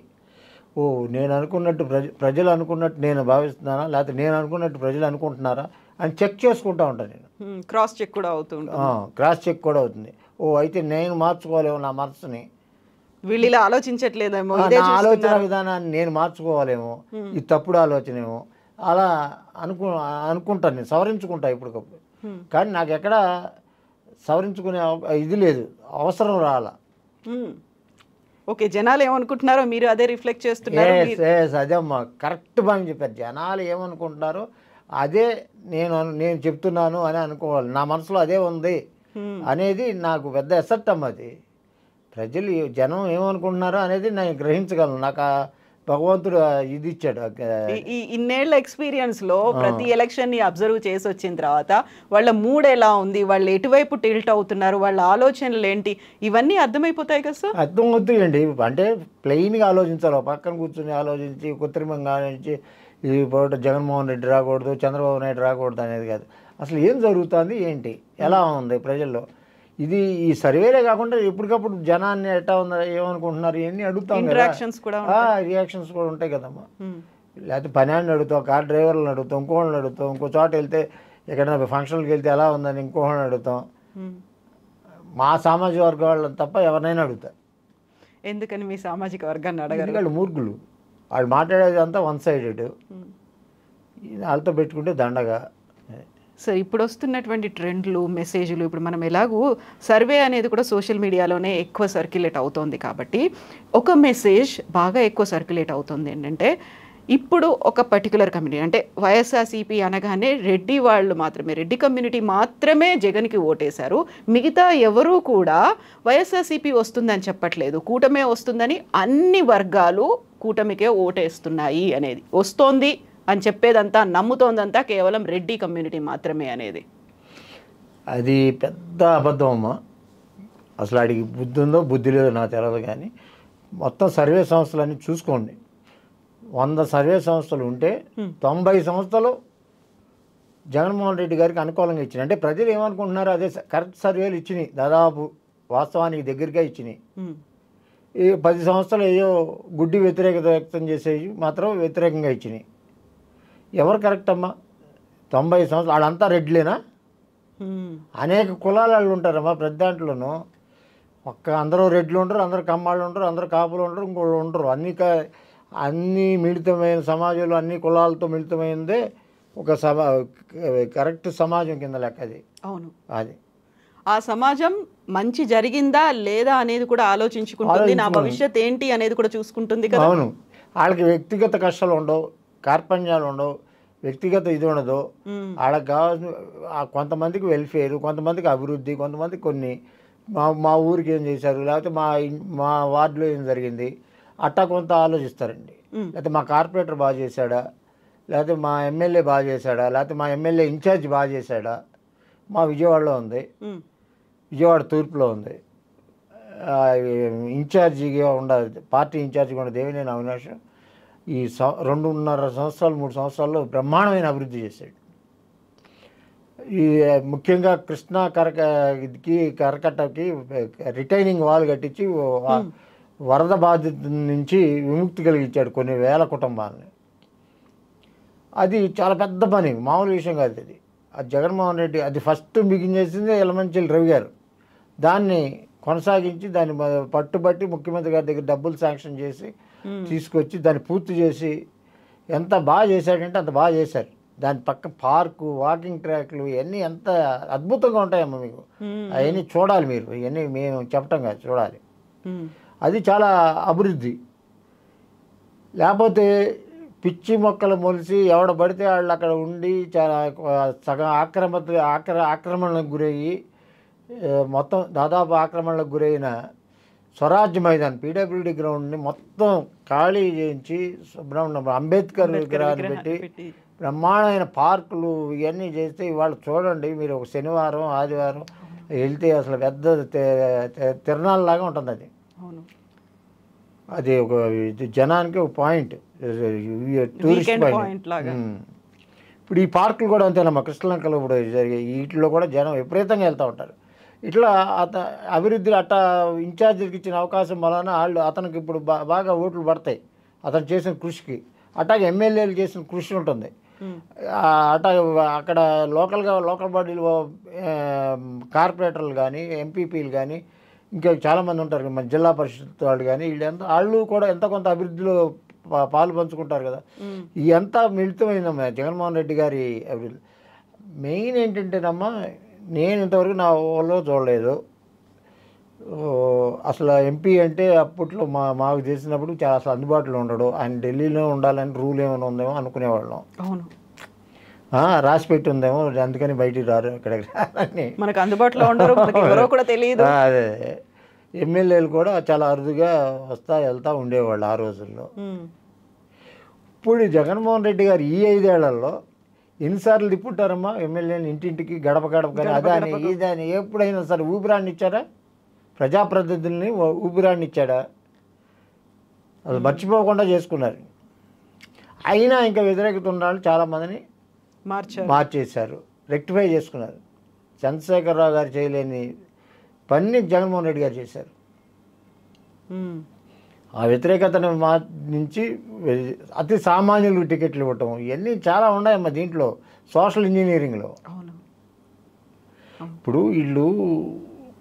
నేను అనుకున్నట్టు ప్రజలు అనుకున్నట్టు నేను భావిస్తున్నానా, లేకపోతే నేను అనుకున్నట్టు ప్రజలు అనుకుంటున్నారా అని చెక్ చేసుకుంటూ ఉంటాను నేను. క్రాస్ చెక్ కూడా అవుతుంది. క్రాస్ చెక్ కూడా అవుతుంది. అయితే నేను మార్చుకోలేము నా మనసుని, వీళ్ళు ఇలా ఆలోచించట్లేదేమో, నా ఆలోచన విధానాన్ని నేను మార్చుకోవాలేమో, ఇది తప్పుడు ఆలోచనేమో, అలా అనుకుంటాను నేను, సవరించుకుంటా ఇప్పటికప్పుడు. కానీ నాకు ఎక్కడ సవరించుకునే ఇది లేదు, అవసరం రాలా. ఓకే, జనాలు ఏమనుకుంటున్నారో మీరు అదే రిఫ్లెక్ట్ చేస్తున్నారు. అదే అమ్మా, కరెక్ట్ బాగా చెప్పారు. జనాలు ఏమనుకుంటున్నారో అదే నేను చెప్తున్నాను అని అనుకోవాలి. నా మనసులో అదే ఉంది అనేది నాకు పెద్ద ఎసెట్ అమ్మ. అది జనం ఏమనుకుంటున్నారో అనేది నేను గ్రహించగలను. నాకు భగవంతుడు ఇది ఇచ్చాడు. ఈ ఇన్నేళ్ల ఎక్స్పీరియన్స్లో ప్రతి ఎలక్షన్ని అబ్జర్వ్ చేసి వచ్చిన తర్వాత వాళ్ళ మూడ్ ఎలా ఉంది, వాళ్ళు ఎటువైపు టిల్ట్ అవుతున్నారు, వాళ్ళ ఆలోచనలు ఏంటి, ఇవన్నీ అర్థమైపోతాయి కదా సార్? అర్థమవుతాయండి. అంటే ప్లెయిన్గా ఆలోచించాలి, పక్కన కూర్చొని ఆలోచించి కృత్రిమంగా ఆలోచించి ఈ పూట జగన్మోహన్ రెడ్డి రాకూడదు, చంద్రబాబు నాయుడు రాకూడదు అనేది కాదు. అసలు ఏం జరుగుతుంది, ఏంటి, ఎలా ఉంది ప్రజల్లో. ఇది ఈ సర్వేలే కాకుండా ఎప్పటికప్పుడు జనాన్ని ఎట్లా ఉందా, ఏమనుకుంటున్నారు, ఇవన్నీ అడుగుతాం. రియాక్షన్స్ కూడా ఉంటాయి కదమ్మా. లేకపోతే పని అని అడుగుతాం, కార్ డ్రైవర్లను అడుగుతాం, ఇంకోళ్ళని అడుగుతాం, ఇంకో చోట వెళ్తే ఎక్కడైనా ఫంక్షన్కి వెళ్తే ఎలా ఉందని ఇంకోళ్ళని అడుగుతాం. మా సామాజిక వర్గం వాళ్ళని తప్ప ఎవరినైనా అడుగుతారు. ఎందుకని మీ సామాజిక వర్గాన్ని అడగరు? వాళ్ళు మూర్ఖులు, వాళ్ళు మాట్లాడేది అంతా 1 సైడెడ్. వాళ్ళతో పెట్టుకుంటే దండగా. సార్, ఇప్పుడు వస్తున్నటువంటి ట్రెండ్లు, మెసేజ్లు, ఇప్పుడు మనం ఎలాగూ సర్వే అనేది కూడా సోషల్ మీడియాలోనే ఎక్కువ సర్క్యులేట్ అవుతుంది కాబట్టి ఒక మెసేజ్ బాగా ఎక్కువ సర్క్యులేట్ అవుతుంది ఏంటంటే, ఇప్పుడు ఒక పర్టికులర్ కమ్యూనిటీ అంటే వైఎస్ఆర్సీపీ అనగానే రెడ్డి వాళ్ళు మాత్రమే, రెడ్డి కమ్యూనిటీ మాత్రమే జగన్కి ఓటేశారు. మిగతా ఎవరూ కూడా వైఎస్ఆర్సీపీ వస్తుందని చెప్పట్లేదు, కూటమే వస్తుందని అన్ని వర్గాలు కూటమికే ఓటేస్తున్నాయి అనేది, వస్తోంది అని చెప్పేదంతా నమ్ముతోందంతా కేవలం రెడ్డి కమ్యూనిటీ మాత్రమే అనేది. అది పెద్ద అబద్ధం అమ్మా. అసలు ఆడికి బుద్ధి ఉందో బుద్ధి లేదో నాకు తెలియదు, కానీ మొత్తం సర్వే సంస్థలన్నీ చూసుకోండి. 100 సర్వే సంస్థలు ఉంటే 90 సంస్థలు జగన్మోహన్ రెడ్డి గారికి అనుకూలంగా ఇచ్చినాయి. అంటే ప్రజలు ఏమనుకుంటున్నారు, అదే కరెక్ట్ సర్వేలు ఇచ్చినాయి, దాదాపు వాస్తవానికి దగ్గరగా ఇచ్చినాయి. ఈ 10 సంస్థలు ఏయో గుడ్డి వ్యతిరేకత వ్యక్తం చేసేవి మాత్రం వ్యతిరేకంగా ఇచ్చినాయి. ఎవరు కరెక్ట్ అమ్మా? 90 సంవత్సరాలు వాళ్ళంతా రెడ్లేనా? అనేక కులాల వాళ్ళు ఉంటారమ్మా ప్రతి దాంట్లోనూ. అందరూ రెడ్లు ఉంటారు, అందరూ కమ్మాళ్ళు ఉంటారు, అందరూ కాపులు ఉంటారు, ఇంకోళ్ళు ఉంటారు. అన్ని మిళితమైన సమాజంలో అన్ని కులాలతో మిళితమైందే ఒక కరెక్ట్ సమాజం కింద లెక్క అది. అవును, అది ఆ సమాజం మంచి జరిగిందా లేదా అనేది కూడా ఆలోచించుకుంటుంది, నా భవిష్యత్ ఏంటి అనేది కూడా చూసుకుంటుంది కదా. అవును, వాళ్ళకి వ్యక్తిగత కష్టాలు ఉండవు, కార్పణ్యాలు ఉండవు, వ్యక్తిగత ఇది ఉండదు. వాళ్ళకి కావాల్సిన కొంతమందికి వెల్ఫేర్, కొంతమందికి అభివృద్ధి, కొంతమందికి కొన్ని మా ఊరికి ఏం చేశారు, లేకపోతే మా వార్డులో ఏం జరిగింది అట్టా కొంత ఆలోచిస్తారండి. లేకపోతే మా కార్పొరేటర్ బాగా చేశాడా, లేకపోతే మా ఎమ్మెల్యే బాగా చేశాడా, లేకపోతే మా ఎమ్మెల్యే ఇన్ఛార్జ్ బాగా చేశాడా. మా విజయవాడలో ఉంది, విజయవాడ తూర్పులో ఉంది, ఇన్ఛార్జిగా ఉండాలి, పార్టీ ఇన్ఛార్జిగా ఉండే దేవినేని అవినాష్ ఈ 2.5 సంవత్సరాలు 3 సంవత్సరాల్లో బ్రహ్మాండమైన అభివృద్ధి చేశాడు. ఈ ముఖ్యంగా కృష్ణా కరకట్టకి రిటైనింగ్ వాల్ కట్టించి వరద బాధిత నుంచి విముక్తి కలిగించాడు కొన్ని వేల కుటుంబాలని. అది చాలా పెద్ద పని, మామూలు విషయం కాదు అది. అది జగన్మోహన్ రెడ్డి అది ఫస్ట్ బిగించేసింది యలమంచిలి రవి గారు. దాన్ని కొనసాగించి దాన్ని పట్టుబట్టి ముఖ్యమంత్రి గారి దగ్గర డబ్బులు శాంక్షన్ చేసి తీసుకొచ్చి దాన్ని పూర్తి చేసి ఎంత బాగా చేశాడంటే అంత బాగా చేశారు. దాని పక్క పార్కు, వాకింగ్ ట్రాక్లు ఇవన్నీ ఎంత అద్భుతంగా ఉంటాయమ్మా. మీకు అవన్నీ చూడాలి మీరు, ఇవన్నీ మేము చెప్పటం కాదు, చూడాలి. అది చాలా అభివృద్ధి. లేకపోతే మొక్కలు మొలిసి ఎవడ పడితే వాళ్ళు అక్కడ ఉండి చాలా సగం ఆక్రమణలకు గురయ్యి మొత్తం దాదాపు ఆక్రమణలకు గురైన స్వరాజ్య మైదాన్ పీడబ్ల్యూడి గ్రౌండ్ని మొత్తం ఖాళీ చేయించి అంబేద్కర్ విగ్రహాన్ని పెట్టి బ్రహ్మాండమైన పార్కులు ఇవన్నీ చేస్తే ఇవాళ చూడండి మీరు, ఒక శనివారం ఆదివారం వెళ్తే అసలు పెద్ద తిరణాలలాగా ఉంటుంది అది. అది ఒక జనానికి ఒక పాయింట్, టూరిస్ట్ పాయింట్. ఇప్పుడు ఈ పార్కులు కూడా అంతేనమ్మా. కృష్ణలంకలో ఇప్పుడు జరిగే వీటిలో కూడా జనం విపరీతంగా వెళ్తూ ఉంటారు. ఇట్లా అభివృద్ధి అట్టా ఇన్ఛార్జీలకు ఇచ్చిన అవకాశం వలన అతనికి ఇప్పుడు బాగా ఓట్లు పడతాయి అతను చేసిన కృషికి. అట్లాగే ఎమ్మెల్యేలు చేసిన కృషి ఉంటుంది. అట్టా అక్కడ లోకల్ బాడీలు కార్పొరేటర్లు కానీ ఎంపీపీలు కానీ ఇంకా చాలామంది ఉంటారు, మన జిల్లా పరిషత్ వాళ్ళు కానీ వాళ్ళు కూడా ఎంత కొంత అభివృద్ధిలో పాలు పంచుకుంటారు కదా. ఇదంతా మిళితమైందమ్మా జగన్మోహన్ రెడ్డి గారి అభివృద్ధి. మెయిన్ ఏంటంటేనమ్మా, నేను ఇంతవరకు నా ఊళ్ళో చూడలేదు. అసలు ఎంపీ అంటే అప్పట్లో మాకు చేసినప్పుడు చాలా అసలు అందుబాటులో ఉండడు. ఆయన ఢిల్లీలో ఉండాలని రూల్ ఏమైనా ఉందేమో అనుకునేవాళ్ళం. అవును, రాసి పెట్టి ఉందేమో అందుకని బయటికి రారు ఇక్కడికి రాని, మనకు అందుబాటులో ఉండరు, ఎవరో కూడా తెలియదు. అదే ఎమ్మెల్యేలు కూడా చాలా అరుదుగా వెళ్తూ ఉండేవాళ్ళు ఆ రోజుల్లో. ఇప్పుడు జగన్మోహన్ రెడ్డి గారు ఈ 5 ఏళ్లలో ఎన్నిసార్లు తిప్పుంటారమ్మా ఎమ్మెల్యేని ఇంటింటికి గడప గడప కానీ అదాని ఇదాని. ఎప్పుడైనా సరే ఊపిరాన్ని ఇచ్చారా? ప్రజాప్రతినిధుల్ని ఊపిరాన్ని ఇచ్చాడా? అది మర్చిపోకుండా చేసుకున్నారు. అయినా ఇంకా వ్యతిరేకత ఉన్న వాళ్ళు చాలామందిని మార్చేశారు, రెక్టిఫై చేసుకున్నారు. చంద్రశేఖరరావు గారు చేయలేని పని జగన్మోహన్ రెడ్డి గారు చేశారు. ఆ వ్యతిరేకతను నుంచి అతి సామాన్యులకు టికెట్లు ఇవ్వటం ఇవన్నీ చాలా ఉన్నాయమ్మా దీంట్లో, సోషల్ ఇంజనీరింగ్లో. ఇప్పుడు వీళ్ళు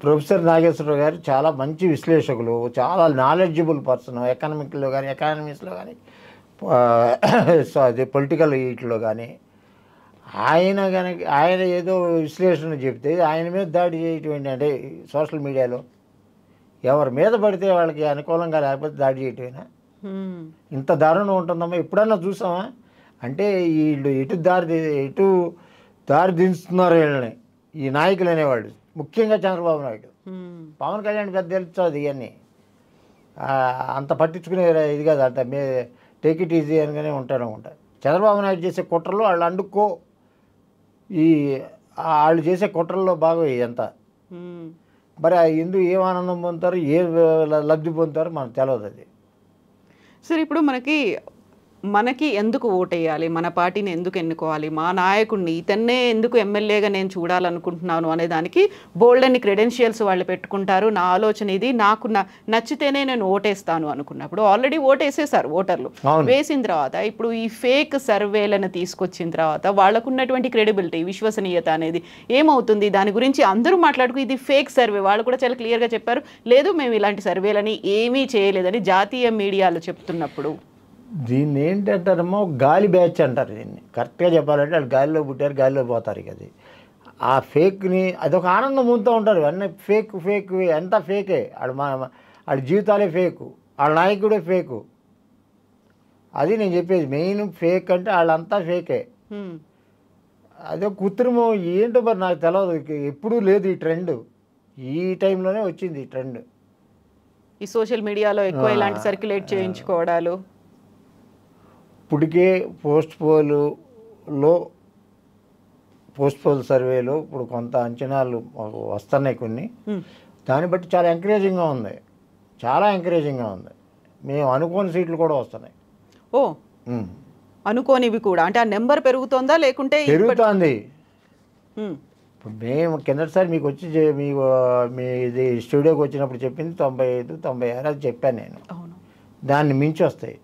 ప్రొఫెసర్ నాగేశ్వరరావు గారు చాలా మంచి విశ్లేషకులు, చాలా నాలెడ్జబుల్ పర్సన్, ఎకనామిక్లో కానీ ఎకానమీస్లో కానీ అదే పొలిటికల్ వీటిలో కానీ. ఆయన ఏదో విశ్లేషణ చెప్తే ఆయన మీద దాడి చేయటం అంటే సోషల్ మీడియాలో ఎవరి మీద పడితే వాళ్ళకి అనుకూలంగా లేకపోతే దాడి చేయటమేనా? ఇంత దారుణం ఉంటుందమ్మా, ఎప్పుడన్నా చూసామా? అంటే వీళ్ళు ఎటు దారి దించుతున్నారు వీళ్ళని, ఈ నాయకులు అనేవాళ్ళు, ముఖ్యంగా చంద్రబాబు నాయుడు. పవన్ కళ్యాణ్ పెద్ద తెలుస్తుంది ఇవన్నీ, అంత పట్టించుకునే ఇది కాదు, అంత టేక్ ఇట్ ఈజీ అనగానే ఉంటాడు అనమాట. చంద్రబాబు నాయుడు చేసే కుట్రలు వాళ్ళు అండుకో, వాళ్ళు చేసే కుట్రల్లో భాగం ఇదంతా. మరి ఎందుకు ఏం ఆనందం పొందుతారు, ఏ లబ్ధి పొందుతారో మనకు తెలియదు అది. సరే, ఇప్పుడు మనకి ఎందుకు ఓటేయాలి, మన పార్టీని ఎందుకు ఎన్నుకోవాలి, మా నాయకుడిని ఇతన్నే ఎందుకు ఎమ్మెల్యేగా నేను చూడాలనుకుంటున్నాను అనే దానికి బోల్డ్ అన్ని క్రెడెన్షియల్స్ వాళ్ళు పెట్టుకుంటారు. నా ఆలోచన ఇది, నాకు నచ్చితేనే నేను ఓటేస్తాను అనుకున్నప్పుడు ఆల్రెడీ ఓటేసేసారు ఓటర్లు. వేసిన తర్వాత ఇప్పుడు ఈ ఫేక్ సర్వేలను తీసుకొచ్చిన తర్వాత వాళ్ళకున్నటువంటి క్రెడిబిలిటీ, విశ్వసనీయత అనేది ఏమవుతుంది? దాని గురించి అందరూ మాట్లాడుకు ఇది ఫేక్ సర్వే. వాళ్ళు కూడా చాలా క్లియర్గా చెప్పారు, లేదు మేము ఇలాంటి సర్వేలని ఏమీ చేయలేదని జాతీయ మీడియాలో చెప్తున్నప్పుడు. దీన్ని ఏంటంటారమ్మో గాలి బ్యాచ్ అంటారు. దీన్ని కరెక్ట్గా చెప్పాలంటే వాళ్ళు గాలిలో పుట్టారు, గాలిలో పోతారు. ఇక అది ఆ ఫేక్ని అదొక ఆనందం పొందుతూ ఉంటారు. అన్నీ ఫేక్ అంతా ఫేకే. వాళ్ళ జీవితాలే ఫేకు, వాళ్ళ నాయకుడే ఫేకు. అది నేను చెప్పేది మెయిన్. ఫేక్ అంటే వాళ్ళంతా ఫేకే. అదే కృత్రిమం ఏంటో మరి నాకు తెలియదు, ఎప్పుడూ లేదు ఈ ట్రెండ్. ఈ టైంలోనే వచ్చింది ఈ ట్రెండ్. ఈ సోషల్ మీడియాలో ఎక్కువ ఇలాంటి సర్క్యులేట్ చేయించుకోవడాలు. ఇప్పటికే పోస్ట్ పోల్ సర్వేలో ఇప్పుడు కొంత అంచనాలు వస్తున్నాయి కొన్ని. దాన్ని బట్టి చాలా ఎంకరేజింగ్గా ఉంది, చాలా ఎంకరేజింగ్గా ఉంది. మేము అనుకోని సీట్లు కూడా వస్తున్నాయి. ఓ, అనుకోనివి కూడా అంటే ఆ నెంబర్ పెరుగుతుందా లేకుంటే? పెరుగుతుంది. ఇప్పుడు మేము కిందటిసారి మీకు వచ్చి మీ ఇది స్టూడియోకి వచ్చినప్పుడు చెప్పింది 95-96 అది చెప్పాను నేను. దాన్ని మించి వస్తాయి.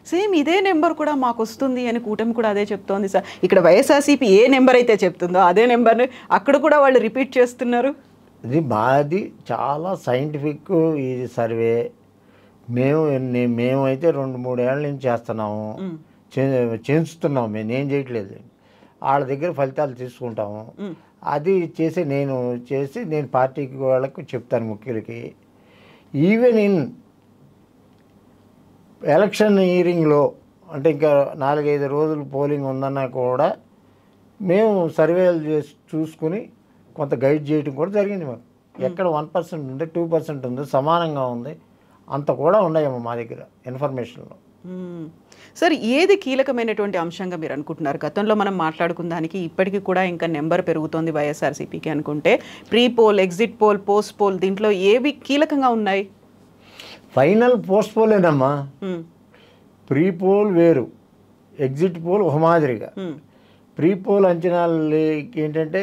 సేమ్ ఇదే నెంబర్ కూడా మాకు వస్తుంది అని కూటమి కూడా అదే చెప్తోంది సార్. ఇక్కడ వైఎస్ఆర్సీపీ ఏ నెంబర్ అయితే చెప్తుందో అదే నెంబర్ని అక్కడ కూడా వాళ్ళు రిపీట్ చేస్తున్నారు. ఇది మాది చాలా సైంటిఫిక్ ఇది సర్వే. మేమైతే 2-3 ఏళ్ళ నుంచి చేస్తున్నాము, చేస్తున్నాము. నేనేం చేయట్లేదు, వాళ్ళ దగ్గర ఫలితాలు తీసుకుంటాము. అది నేను పార్టీకి వాళ్ళకు చెప్తాను, ముఖ్యులకి. ఈవెన్ ఇన్ ఎలక్షన్ హియరింగ్లో అంటే ఇంకా 4-5 రోజులు పోలింగ్ ఉందన్నా కూడా మేము సర్వేలు చూసుకుని కొంత గైడ్ చేయడం కూడా జరిగింది. మాకు ఎక్కడ 1% ఉంది, 2% ఉంది, సమానంగా ఉంది, అంత కూడా ఉన్నాయేమో మా దగ్గర ఇన్ఫర్మేషన్లో. సార్, ఏది కీలకమైనటువంటి అంశంగా మీరు అనుకుంటున్నారు? గతంలో మనం మాట్లాడుకున్న దానికి ఇప్పటికీ కూడా ఇంకా నెంబర్ పెరుగుతోంది వైఎస్ఆర్సీపీకి అనుకుంటే, pre poll, exit poll, post poll, దీంట్లో ఏవి కీలకంగా ఉన్నాయి? ఫైనల్ పోస్ట్ పోలేనమ్మా. ప్రీ పోల్ వేరు, ఎగ్జిట్ పోల్ ఒక మాదిరిగా. ప్రీ పోల్ అంచనాలు ఏంటంటే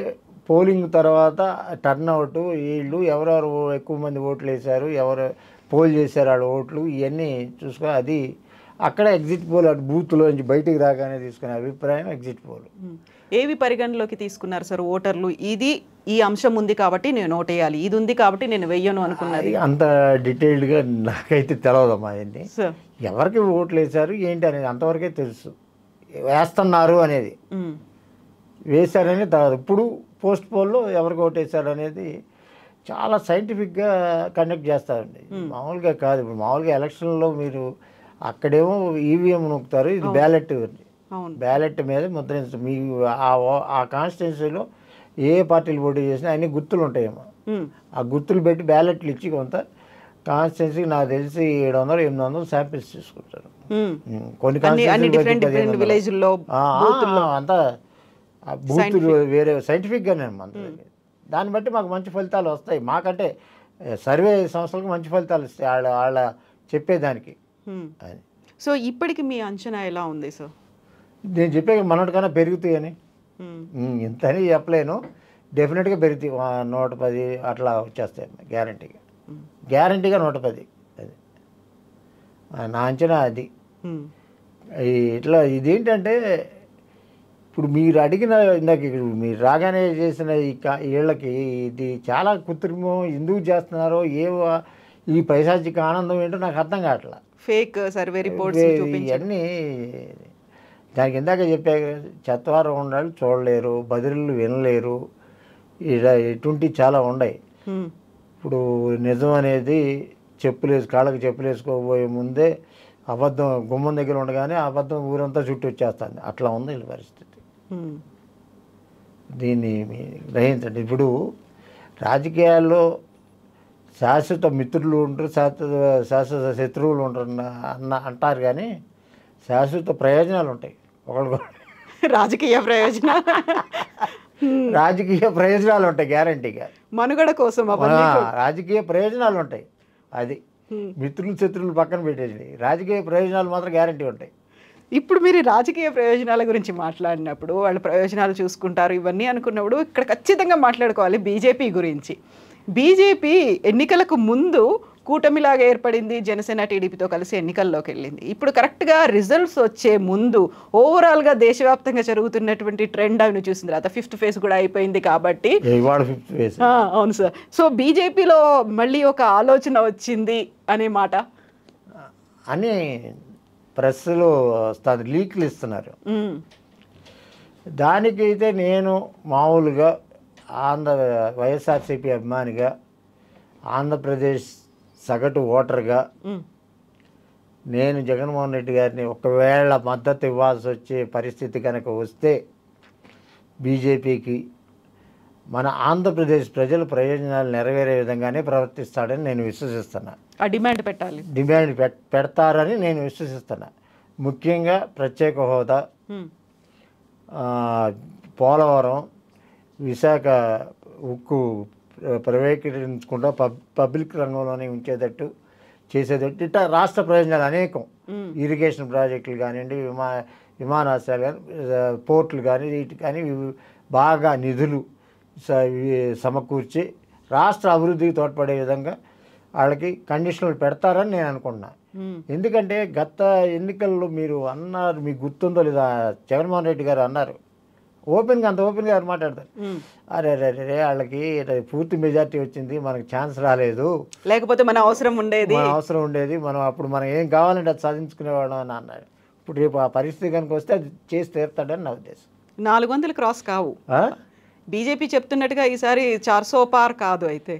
పోలింగ్ తర్వాత టర్న్అవుట్, వీళ్ళు ఎవరెవరు ఎక్కువ మంది ఓట్లు వేశారు, ఎవరు పోల్ చేశారు వాళ్ళ ఓట్లు, ఇవన్నీ చూసుకొని అది అక్కడ ఎగ్జిట్ పోల్, అటు బూత్లోంచి బయటికి రాగానే తీసుకునే అభిప్రాయం ఎగ్జిట్ పోల్. ఏవి పరిగణలోకి తీసుకున్నారు సార్ ఓటర్లు? ఈ అంశం ఉంది కాబట్టి నేను ఓటేయాలి, ఇది ఉంది కాబట్టి నేను వెయ్యను అనుకున్నది? అంత డీటెయిల్డ్గా నాకైతే తెలియదమ్మా. అవన్నీ ఎవరికి ఓట్లు వేశారు ఏంటి అనేది అంతవరకే తెలుసు. వేస్తున్నారు అనేది, వేశారని తర్వాత ఇప్పుడు పోస్ట్ పోల్లో ఎవరికి ఓటు వేశారు అనేది చాలా సైంటిఫిక్గా కండక్ట్ చేస్తారండి. మామూలుగా కాదు. ఇప్పుడు మామూలుగా ఎలక్షన్లో మీరు అక్కడేమో ఈవీఎం నొక్కుతారు, ఇది బ్యాలెట్ మీద ముద్రించడం. మీ ఆ కాన్స్టిట్యున్సీలో ఏ పార్టీలు పోటీ చేసినా అన్ని గుర్తులు ఉంటాయేమో, ఆ గుర్తులు పెట్టి బ్యాలెట్లు ఇచ్చి కొంత కాన్స్టిట్యున్సీకి నాకు తెలిసి 700-800 శాంపిల్స్ తీసుకుంటారు. కొన్ని కాన్స్టిట్యున్సీలో అంతా బూతులు వేరే సైంటిఫిక్గానే అంత. దాన్ని బట్టి మాకు మంచి ఫలితాలు వస్తాయి. మాకంటే సర్వే సంస్థలకు మంచి ఫలితాలు వస్తాయి వాళ్ళ చెప్పేదానికి. సో ఇప్పటికి మీ అంచనా ఎలా ఉంది సార్? నేను చెప్పే మనటికన్నా పెరుగుతాయని, ఇంత అని చెప్పలేను, డెఫినెట్గా పెరుగుతాయి. 110 అట్లా వచ్చేస్తాయి గ్యారంటీగా. 110 అది నా అంచనా. అది ఇట్లా ఇదేంటంటే ఇప్పుడు మీరు అడిగిన ఇందాక మీరు రాగానే చేసిన వీళ్ళకి ఇది చాలా కృత్రిమం. ఎందుకు చేస్తున్నారో ఈ పైశాచిక ఆనందం ఏంటో నాకు అర్థం కావట్లా. ఫేక్ సర్వే రిపోర్ట్స్ ఇవన్నీ దానికి ఇందాక చెప్పా, చెత్తవారం ఉండాలి చూడలేరు, బదిలీలు వినలేరు, ఇలా ఇటువంటి చాలా ఉన్నాయి. ఇప్పుడు నిజం అనేది కాళ్ళకి చెప్పులు వేసుకోబోయే ముందే అబద్ధం గుమ్మం దగ్గర ఉండగానే అబద్ధం ఊరంతా చుట్టూ వచ్చేస్తుంది. అట్లా ఉంది వీళ్ళ పరిస్థితి. దీన్ని గ్రహించండి. ఇప్పుడు రాజకీయాల్లో శాశ్వత మిత్రులు ఉంటారు, శాశ్వత శత్రువులు ఉంటారు అంటారు, కానీ శాశ్వత ప్రయోజనాలు ఉంటాయి. ఒకళ్ళు రాజకీయ ప్రయోజనాలు ఉంటాయి గ్యారంటీగా, మనుగడ కోసం రాజకీయ ప్రయోజనాలు ఉంటాయి. అది మిత్రులు శత్రువులు పక్కన పెట్టేసి రాజకీయ ప్రయోజనాలు మాత్రం గ్యారంటీ ఉంటాయి. ఇప్పుడు మీరు రాజకీయ ప్రయోజనాల గురించి మాట్లాడినప్పుడు వాళ్ళ ప్రయోజనాలు చూసుకుంటారు ఇవన్నీ అనుకున్నప్పుడు ఇక్కడ ఖచ్చితంగా మాట్లాడుకోవాలి బీజేపీ గురించి. బీజేపీ ఎన్నికలకు ముందు కూటమిలాగా ఏర్పడింది, జనసేన టీడీపీతో కలిసి ఎన్నికల్లోకి వెళ్ళింది. ఇప్పుడు కరెక్ట్గా రిజల్ట్స్ వచ్చే ముందు ఓవరాల్గా దేశవ్యాప్తంగా జరుగుతున్నటువంటి ట్రెండ్ అవి చూసిన తర్వాత 5th ఫేజ్ కూడా అయిపోయింది కాబట్టి, అవును సార్, సో బీజేపీలో మళ్ళీ ఒక ఆలోచన వచ్చింది అనే మాట అని ప్రెస్లో లీక్లు ఇస్తున్నారు. దానికైతే నేను మామూలుగా వైఎస్ఆర్సీపీ అభిమానిగా, ఆంధ్రప్రదేశ్ సగటు ఓటర్గా నేను జగన్మోహన్ రెడ్డి గారిని ఒకవేళ మద్దతు ఇవ్వాల్సి వచ్చే పరిస్థితి కనుక వస్తే బీజేపీకి మన ఆంధ్రప్రదేశ్ ప్రజల ప్రయోజనాలు నెరవేరే విధంగానే ప్రవర్తిస్తాడని నేను విశ్వసిస్తున్నా. డిమాండ్ పెట్టాలి, పెడతారని నేను విశ్వసిస్తున్నా. ముఖ్యంగా ప్రత్యేక హోదా, పోలవరం, విశాఖ ఉక్కు ప్రైవేటీకరించకుండా పబ్లిక్ రంగంలోనే ఉంచేటట్టు చేసేటట్టు ఇట్లా రాష్ట్ర ప్రయోజనాలు అనేకం, ఇరిగేషన్ ప్రాజెక్టులు కానివ్వండి, విమానాశ్రయాలు కానీ, పోర్టులు కానీ, వీటి కానీ బాగా నిధులు సమకూర్చి రాష్ట్ర అభివృద్ధికి తోడ్పడే విధంగా వాళ్ళకి కండిషన్లు పెడతారని నేను అనుకుంటున్నా. ఎందుకంటే గత ఎన్నికల్లో మీరు అన్నారు, మీకు గుర్తుందో లేదా, జగన్మోహన్ రెడ్డి గారు అన్నారు ఓపెన్గా, అంత ఓపెన్గా గారు మాట్లాడతారు, అరే రే వాళ్ళకి పూర్తి మెజార్టీ వచ్చింది, మనకు ఛాన్స్ రాలేదు, లేకపోతే మన అవసరం ఉండేది, మనం అప్పుడు మనం ఏం కావాలంటే అది సాధించుకునేవాళ్ళం అని అన్నాడు. ఇప్పుడు రేపు ఆ పరిస్థితి కనుక వస్తే అది చేసి తీరుతాడని నా ఉద్దేశం. 400 క్రాస్ కావు, బీజేపీ చెప్తున్నట్టుగా ఈసారి 400 పార్ కాదు, అయితే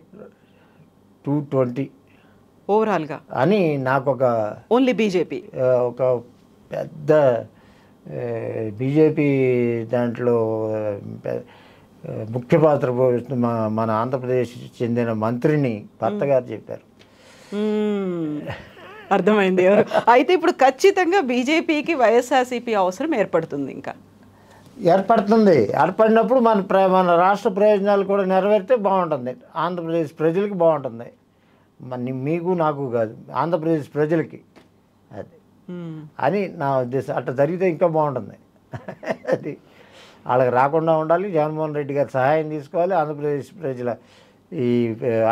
220 ఓవరాల్గా అని నాకు ఒక ఓన్లీ బీజేపీ ఒక పెద్ద బీజేపీ దాంట్లో ముఖ్య పాత్ర మన ఆంధ్రప్రదేశ్ చెందిన మంత్రిని భర్త గారు చెప్పారు. అర్థమైంది ఎవరు. అయితే ఇప్పుడు ఖచ్చితంగా బీజేపీకి వైఎస్ఆర్సీపీ అవసరం ఏర్పడుతుంది, ఇంకా ఏర్పడినప్పుడు మన రాష్ట్ర ప్రయోజనాలు కూడా నెరవేరితే బాగుంటుంది, ఆంధ్రప్రదేశ్ ప్రజలకి బాగుంటుంది, మీకు నాకు కాదు, ఆంధ్రప్రదేశ్ ప్రజలకి. అది అని నా ఉద్దేశం. అట్లా జరిగితే ఇంకా బాగుంటుంది. అది వాళ్ళకి రాకుండా ఉండాలి, జగన్మోహన్ రెడ్డి గారి సహాయం తీసుకోవాలి, ఆంధ్రప్రదేశ్ ప్రజల ఈ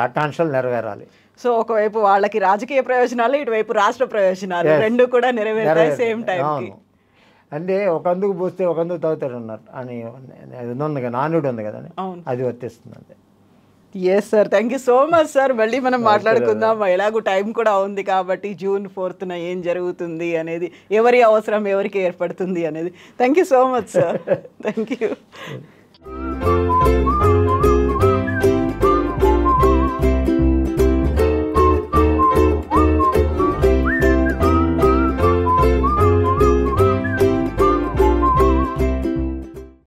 ఆకాంక్షలు నెరవేరాలి. సో ఒకవైపు వాళ్ళకి రాజకీయ ప్రయోజనాలు, ఇటువైపు రాష్ట్ర ప్రయోజనాలు రెండు కూడా నెరవేరాలి సేమ్ టైం. అంటే ఒకందుకు పోస్తే ఒకందుకు తాగుతాడు అన్నారు అని ఉంది కదా, నానుడు ఉంది కదా, అది వర్తిస్తుంది అంతే. Yes sir, thank you so much sir. మళ్ళీ మనం మాట్లాడుకుందాం, ఎలాగో టైం కూడా ఉంది కాబట్టి, June 4th ఏం జరుగుతుంది అనేది, ఎవరి అవసరం ఎవరికి ఏర్పడుతుంది అనేది. Thank you so much sir, thank you.